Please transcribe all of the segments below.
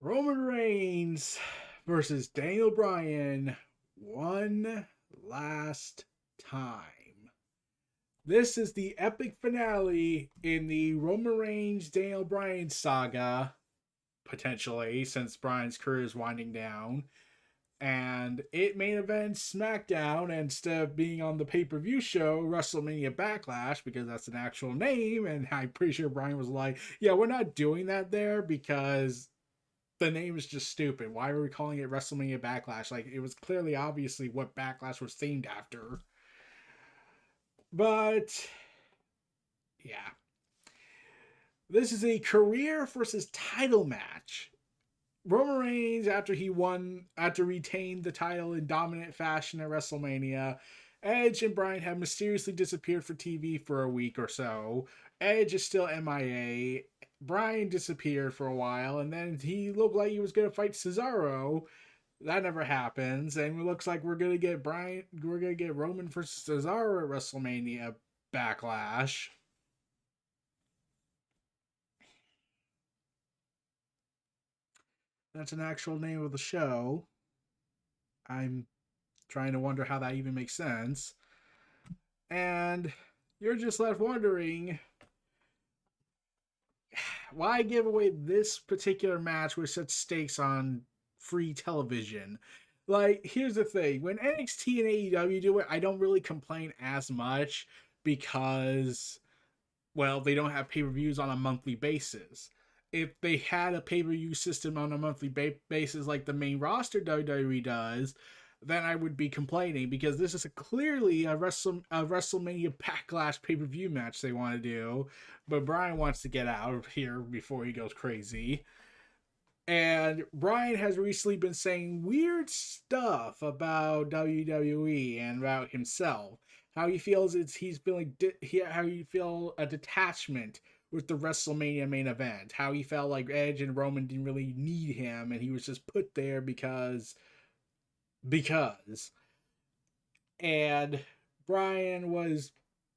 Roman Reigns versus Daniel Bryan one last time. This is the epic finale in the Roman Reigns Daniel Bryan saga, potentially, since Bryan's career is winding down. And it main events SmackDown, and instead of being on the pay per view show, WrestleMania Backlash, because that's an actual name. And I'm pretty sure Bryan was like, yeah, we're not doing that there because the name is just stupid. Why are we calling it WrestleMania Backlash? Like, it was clearly obviously what Backlash was themed after. But yeah, this is a career versus title match. Roman Reigns, after retained the title in dominant fashion at WrestleMania, Edge and Bryan have mysteriously disappeared for TV for a week or so. Edge is still MIA. Bryan disappeared for a while, and then he looked like he was going to fight Cesaro. That never happens, and it looks like we're gonna get Roman versus Cesaro at WrestleMania Backlash. That's an actual name of the show. I'm trying to wonder how that even makes sense. And you're just left wondering why give away this particular match with such stakes on free television. Like, here's the thing, when NXT and AEW do it, I don't really complain as much because, well, they don't have pay-per-views on a monthly basis. If they had a pay-per-view system on a monthly basis like the main roster WWE does, then I would be complaining, because this is clearly a WrestleMania Backlash pay-per-view match they want to do, but Bryan wants to get out of here before he goes crazy. And Bryan has recently been saying weird stuff about WWE and about himself. How he feels he's feeling how he feel a detachment with the WrestleMania main event. How he felt like Edge and Roman didn't really need him, and he was just put there because. And Bryan was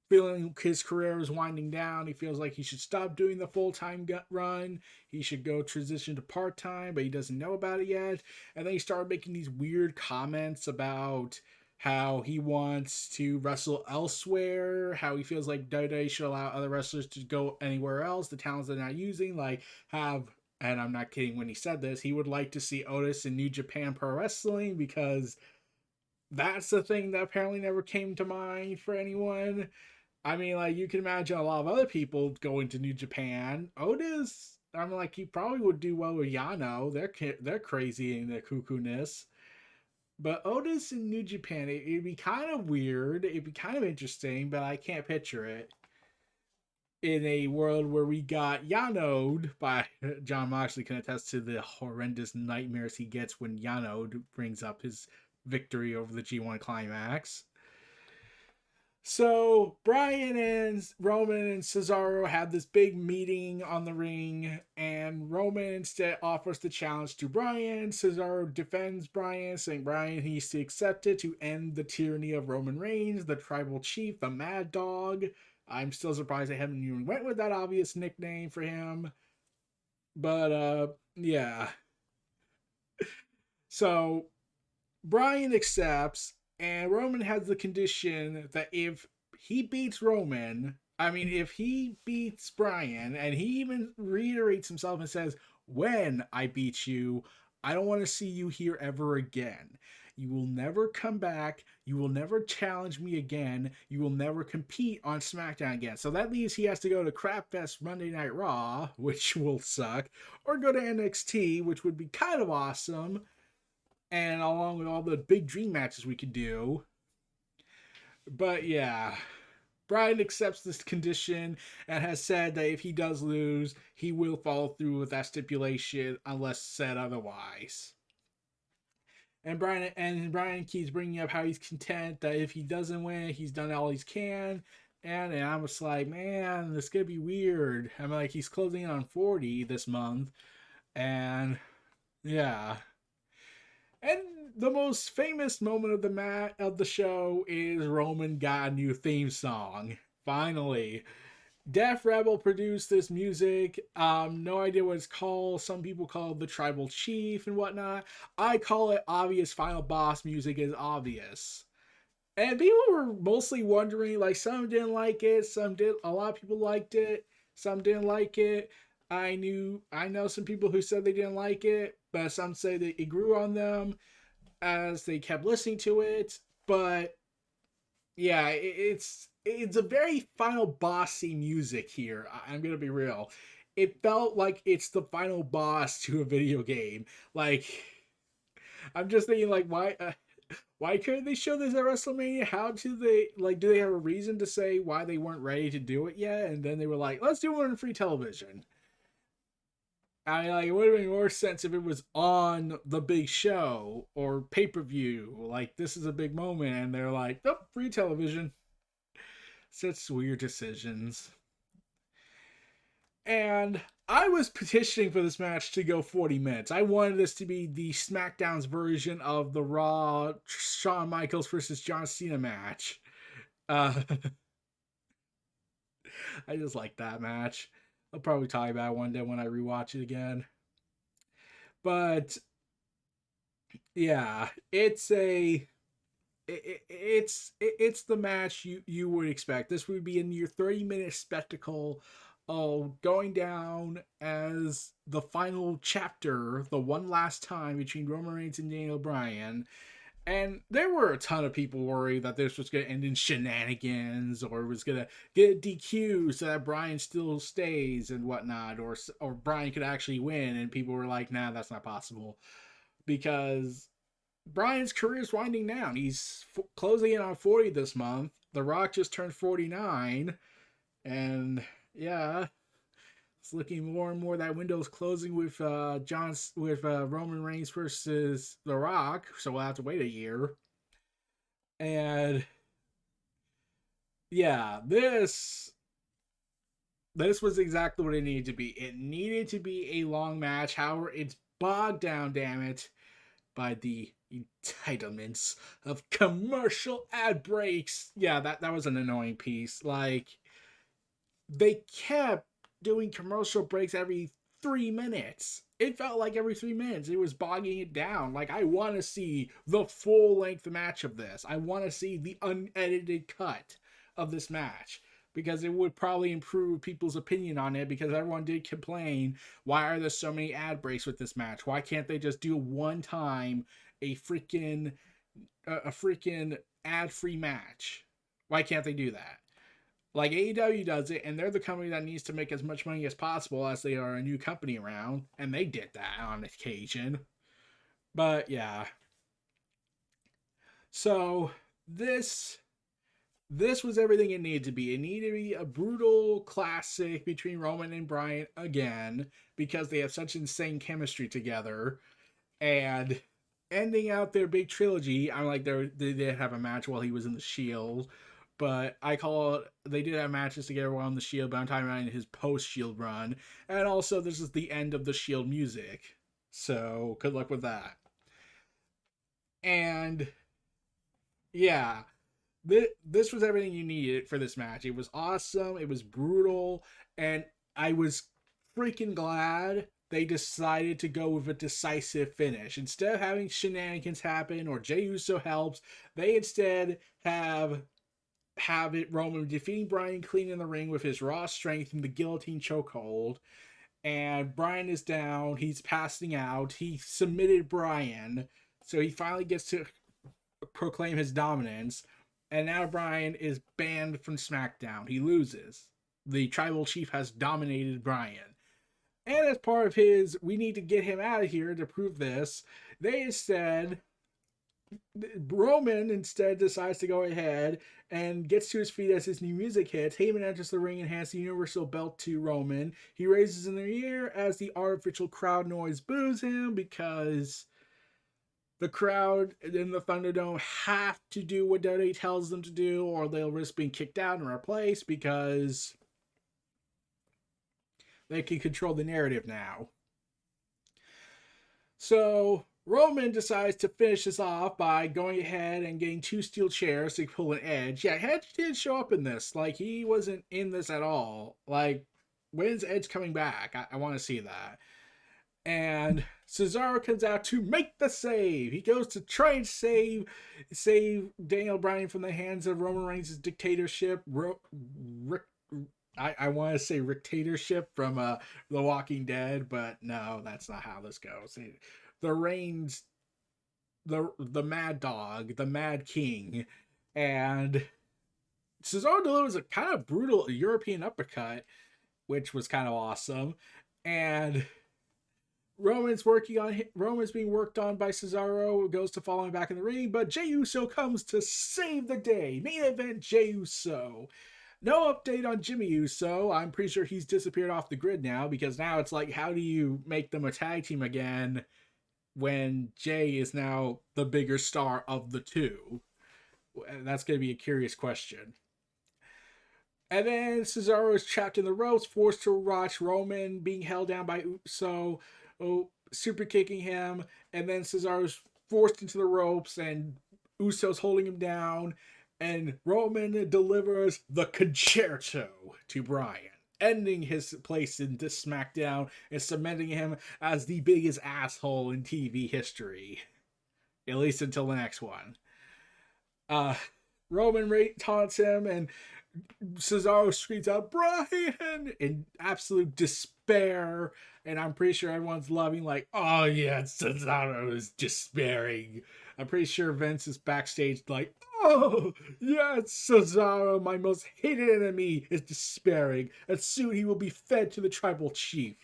feeling his career was winding down. He feels like he should stop doing the full time gut run. He should go transition to part time, but he doesn't know about it yet. And then he started making these weird comments about how he wants to wrestle elsewhere, how he feels like WWE should allow other wrestlers to go anywhere else, the talents they're not using, like have. And I'm not kidding when he said this. He would like to see Otis in New Japan Pro Wrestling, because that's the thing that apparently never came to mind for anyone. I mean, like, you can imagine a lot of other people going to New Japan. Otis, I mean, like, he probably would do well with Yano. They're crazy in their cuckoo-ness. But Otis in New Japan, it'd be kind of weird. It'd be kind of interesting, but I can't picture it in a world where we got Yano'd by John Moxley can attest to the horrendous nightmares he gets when Yano brings up his victory over the G1 Climax. So Bryan and Roman and Cesaro had this big meeting on the ring, and Roman instead offers the challenge to Bryan. Cesaro defends Bryan, saying Bryan needs to accept it to end the tyranny of Roman Reigns, the tribal chief, the Mad Dog. I'm still surprised they haven't even went with that obvious nickname for him. But yeah. So Bryan accepts, and Roman has the condition that if he beats if he beats Bryan, and he even reiterates himself and says, when I beat you, I don't want to see you here ever again. You will never come back. You will never challenge me again. You will never compete on SmackDown again. So that means he has to go to Crapfest Monday Night Raw, which will suck, or go to NXT, which would be kind of awesome, and along with all the big dream matches we could do. But yeah, Bryan accepts this condition and has said that if he does lose, he will follow through with that stipulation unless said otherwise. And Bryan keeps bringing up how he's content that if he doesn't win, he's done all he can. And I'm just like, man, this could be weird. I'm like, he's closing in on 40 this month, and yeah. And the most famous moment of the show is Roman got a new theme song. Finally, Def Rebel produced this music. No idea what it's called. Some people call it the Tribal Chief and whatnot. I call it obvious final boss music is obvious. And people were mostly wondering, like, some didn't like it, some did. A lot of people liked it, some didn't like it. I know some people who said they didn't like it, but some say that it grew on them as they kept listening to it. But yeah, it's a very final bossy music here. I'm gonna be real. It felt like it's the final boss to a video game. Like, I'm just thinking, like, why couldn't they show this at WrestleMania? How do they, like, do they have a reason to say why they weren't ready to do it yet? And then they were like, let's do it on free television. I mean, like, it would have made more sense if it was on the big show or pay per view. Like, this is a big moment, and they're like, nope, free television. Such weird decisions. And I was petitioning for this match to go 40 minutes. I wanted this to be the SmackDown's version of the Raw Shawn Michaels versus John Cena match. Uh, I just like that match. I'll probably talk about it one day when I rewatch it again. But yeah, it's the match you would expect. This would be in your 30-minute spectacle of going down as the final chapter, the one last time between Roman Reigns and Daniel Bryan. And there were a ton of people worried that this was going to end in shenanigans or was going to get DQ so that Bryan still stays and whatnot, or Bryan could actually win. And people were like, nah, that's not possible. Because Bryan's career is winding down. He's closing in on 40 this month. The Rock just turned 49. And yeah, it's looking more and more that window's closing with Roman Reigns versus The Rock, so we'll have to wait a year. And yeah, this was exactly what it needed to be. It needed to be a long match. However, it's bogged down, damn it, by the entitlements of commercial ad breaks. Yeah, that was an annoying piece. Like, they kept doing commercial breaks every 3 minutes. It felt like every 3 minutes it was bogging it down. Like, I want to see the full length match of this. I want to see the unedited cut of this match because it would probably improve people's opinion on it, because everyone did complain, why are there so many ad breaks with this match? Why can't they just do one time a freaking ad-free match? Why can't they do that? Like, AEW does it, and they're the company that needs to make as much money as possible as they are a new company around, and they did that on occasion. But yeah. So this was everything it needed to be. It needed to be a brutal classic between Roman and Bryan again, because they have such insane chemistry together. And ending out their big trilogy, I'm like, they did have a match while he was in the Shield, but I call it, they did have matches together while on the Shield, but I'm talking about in his post-Shield run. And also, this is the end of the Shield music. So, good luck with that. And yeah, this was everything you needed for this match. It was awesome, it was brutal, and I was freaking glad they decided to go with a decisive finish. Instead of having shenanigans happen or Jey Uso helps, they instead have it Roman defeating Bryan clean in the ring with his raw strength and the guillotine chokehold. And Bryan is down. He's passing out. He submitted Bryan. So he finally gets to proclaim his dominance. And now Bryan is banned from SmackDown. He loses. The tribal chief has dominated Bryan. And as part of his, we need to get him out of here to prove this, Roman instead decides to go ahead and gets to his feet as his new music hits. Heyman enters the ring and hands the Universal Belt to Roman. He raises in the air as the artificial crowd noise boos him, because the crowd in the Thunderdome have to do what WWE tells them to do, or they'll risk being kicked out and replaced, because they can control the narrative now. So Roman decides to finish this off by going ahead and getting 2 steel chairs to pull an Edge. Yeah, Edge did show up in this. Like, he wasn't in this at all. Like, when's Edge coming back? I want to see that. And Cesaro comes out to make the save. He goes to try and save Daniel Bryan from the hands of Roman Reigns' dictatorship. I want to say dictatorship from The Walking Dead, but no, that's not how this goes. The Reigns, the Mad Dog, the Mad King, and Cesaro delivers a kind of brutal European uppercut, which was kind of awesome, and Roman's being worked on by Cesaro, who goes to following back in the ring, but Jey Uso comes to save the day. Main event Jey Uso. No update on Jimmy Uso. I'm pretty sure he's disappeared off the grid now, because now it's like, how do you make them a tag team again when Jey is now the bigger star of the two? That's going to be a curious question. And then Cesaro is trapped in the ropes, forced to watch Roman being held down by Uso, super kicking him, and then Cesaro's forced into the ropes, and Uso's holding him down, and Roman delivers the concerto to Bryan, ending his place in this SmackDown and cementing him as the biggest asshole in TV history. At least until the next one. Roman taunts him, and Cesaro screams out, "Bryan!" in absolute despair. And I'm pretty sure everyone's loving, like, oh yeah, Cesaro is despairing. I'm pretty sure Vince is backstage like, oh yes, Cesaro, my most hated enemy, is despairing, and soon he will be fed to the tribal chief.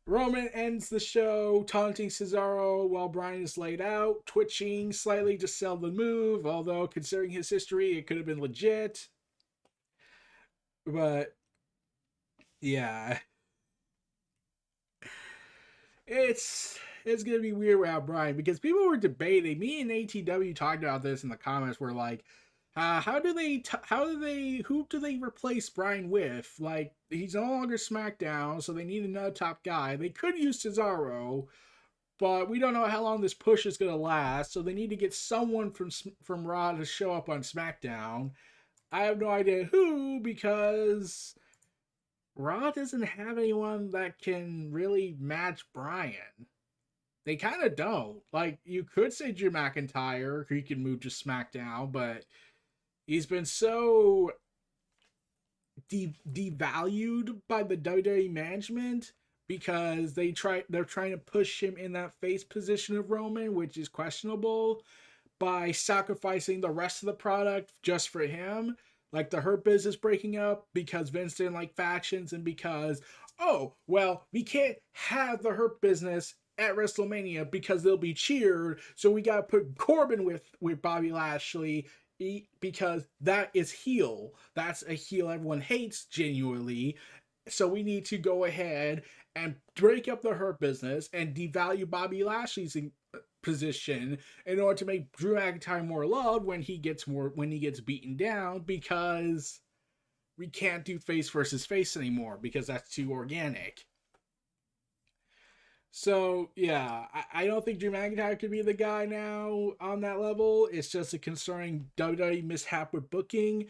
Roman ends the show taunting Cesaro while Bryan is laid out, twitching slightly to sell the move, although considering his history, it could have been legit. But yeah, it's gonna be weird without Bryan, because people were debating. Me and ATW talked about this in the comments. Were like, who do they replace Bryan with? Like, he's no longer SmackDown, so they need another top guy. They could use Cesaro, but we don't know how long this push is gonna last. So they need to get someone from Raw to show up on SmackDown. I have no idea who, because Raw doesn't have anyone that can really match Bryan. They kind of don't. Like, you could say Drew McIntyre, who can move to SmackDown, but he's been so devalued by the WWE management, because they're trying to push him in that face position of Roman, which is questionable, by sacrificing the rest of the product just for him. Like the Hurt Business breaking up because Vince didn't like factions, and because, oh, well, we can't have the Hurt Business at WrestleMania because they'll be cheered, so we gotta put Corbin with Bobby Lashley, because that is heel. That's a heel everyone hates genuinely. So we need to go ahead and break up the Hurt Business and devalue Bobby Lashley's position in order to make Drew McIntyre more loved when he gets beaten down, because we can't do face versus face anymore because that's too organic. So yeah, I don't think Drew McIntyre could be the guy now on that level. It's just a concerning WWE mishap with booking.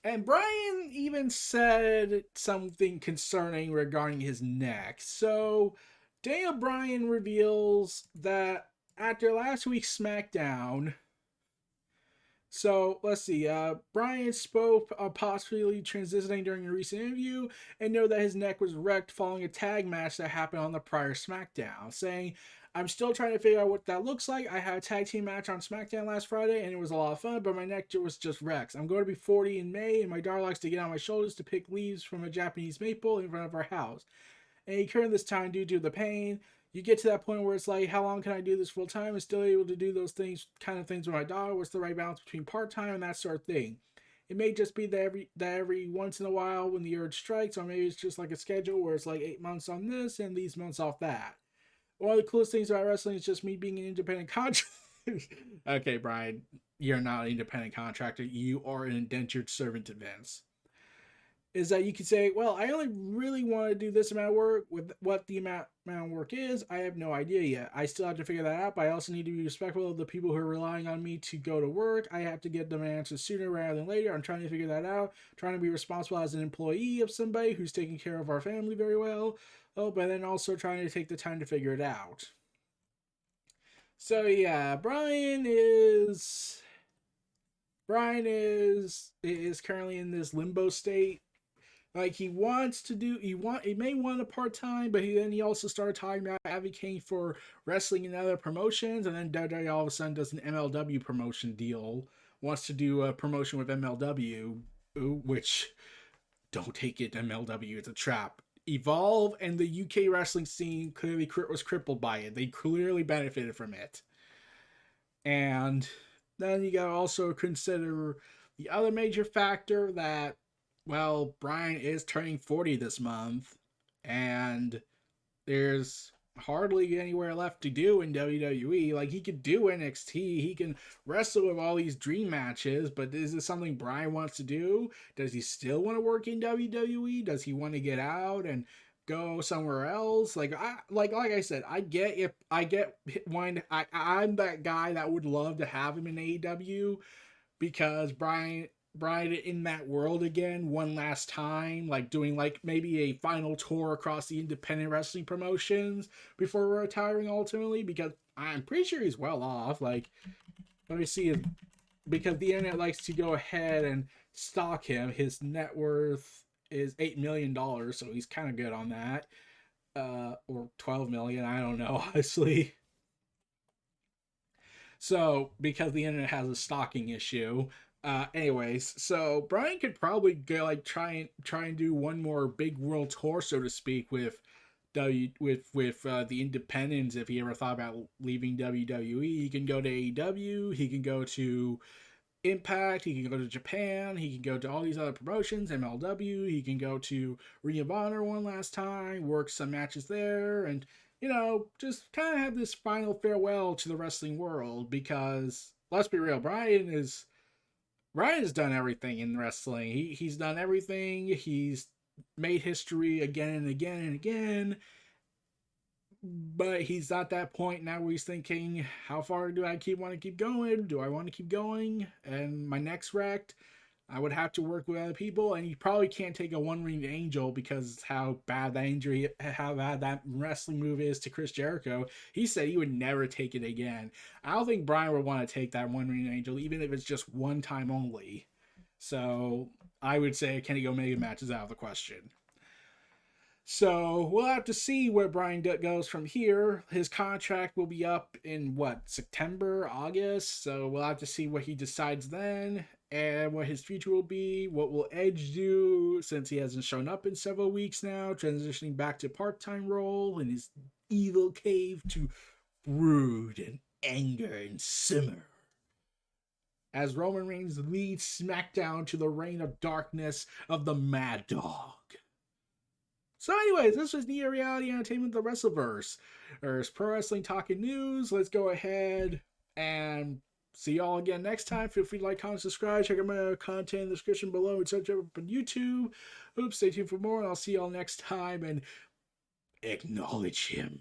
And Bryan even said something concerning regarding his neck. So Daniel Bryan reveals that after last week's SmackDown, so let's see, Bryan spoke of possibly transitioning during a recent interview and noted that his neck was wrecked following a tag match that happened on the prior SmackDown, saying, "I'm still trying to figure out what that looks like. I had a tag team match on SmackDown last Friday and it was a lot of fun, but my neck was just wrecked. I'm going to be 40 in May, and my daughter likes to get on my shoulders to pick leaves from a Japanese maple in front of our house. And he currently this time due to the pain. You get to that point where it's like, how long can I do this full time and still able to do those kind of things with my daughter? What's the right balance between part time and that sort of thing? It may just be that every once in a while when the urge strikes, or maybe it's just like a schedule where it's like 8 months on this and these months off that. One of the coolest things about wrestling is just me being an independent contractor." Okay, Bryan, you're not an independent contractor. You are an indentured servant to Vince. is that you could say, well, I only really want to do this amount of work. With what the amount of work is, I have no idea yet. I still have to figure that out, but I also need to be respectful of the people who are relying on me to go to work. I have to get them answers sooner rather than later. I'm trying to figure that out, trying to be responsible as an employee of somebody who's taking care of our family very well. Oh, but then also trying to take the time to figure it out. So yeah, Brian is currently in this limbo state. Like he may want a part time, but he also started talking about advocating for wrestling in other promotions, and then WWE all of a sudden does an MLW promotion deal, wants to do a promotion with MLW, which don't take it MLW, it's a trap. Evolve and the UK wrestling scene clearly was crippled by it. They clearly benefited from it, and then you gotta also consider the other major factor that, well, Brian is turning 40 this month, and there's hardly anywhere left to do in WWE. Like, he could do NXT, he can wrestle with all these dream matches, but is this something Brian wants to do? Does he still want to work in WWE? Does he want to get out and go somewhere else? Like I said, I'm that guy that would love to have him in AEW, because Brian in that world again one last time, like doing like maybe a final tour across the independent wrestling promotions before retiring ultimately, because I'm pretty sure he's well off. Like, let me see, because the internet likes to go ahead and stalk him. His net worth is $8 million, so he's kind of good on that. Or 12 million, I don't know, honestly. So, because the internet has a stalking issue. Anyways, so Brian could probably go like try and do one more big world tour, so to speak, with the independents. If he ever thought about leaving WWE, he can go to AEW, he can go to Impact, he can go to Japan, he can go to all these other promotions, MLW, he can go to Ring of Honor one last time, work some matches there, and just kind of have this final farewell to the wrestling world, because let's be real, Brian has done everything in wrestling. He's done everything. He's made history again and again and again. But he's at that point now where he's thinking, how far do I want to keep going? Do I want to keep going? And my next rec, I would have to work with other people, and you probably can't take a one-ringed angel, because how bad that wrestling move is to Chris Jericho. He said he would never take it again. I don't think Brian would want to take that one-ringed angel, even if it's just one time only. So I would say Kenny Omega match is out of the question. So we'll have to see where Brian goes from here. His contract will be up in September, August. So we'll have to see what he decides then, and what his future will be. What will Edge do, since he hasn't shown up in several weeks now, transitioning back to part-time role in his evil cave to brood and anger and simmer, as Roman Reigns leads SmackDown to the reign of darkness of the Mad Dog. So anyways, this was Neo Reality Entertainment, the WrestleVerse. There's pro wrestling talking news. Let's go ahead and see y'all again next time. Feel free to like, comment, subscribe. Check out my content in the description below, and search up on YouTube. Oops, stay tuned for more, and I'll see y'all next time, and acknowledge him.